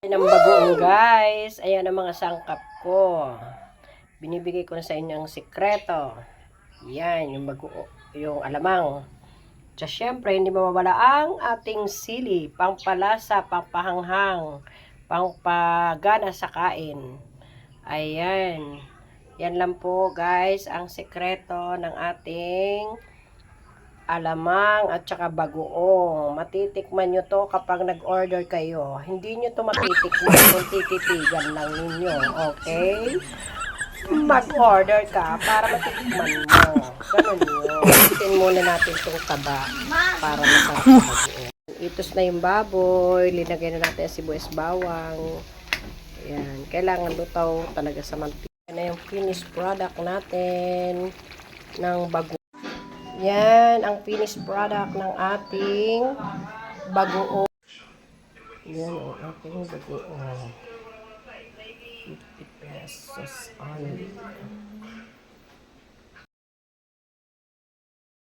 Ng bagoong guys. Ayan ang mga sangkap ko. Binibigay ko na sa inyo ang sikreto. Yan, yung bagoong, yung alamang. Tsaka syempre, hindi mawawala ang ating sili, pangpalasa, pangpahanghang, pangpagana sa kain. Ayan. Yan lang po guys, ang sikreto ng ating alamang at saka bagoong. Matitikman nyo to kapag nag-order kayo. Hindi nyo to matitikman kung tititigan lang ninyo. Okay? Mag-order ka para matikman mo. Ganun yun. Itin muna natin itong taba para masarap sa bagoong. Itos na yung baboy. Linagay na natin ang sibuyas bawang. Ayan. Kailangan lutaw talaga sa mantika. Yan na yung finished product natin ng bagoong. Yan ang finished product ng ating bagoong. Yan ang ating bagoong. 50 pesos only.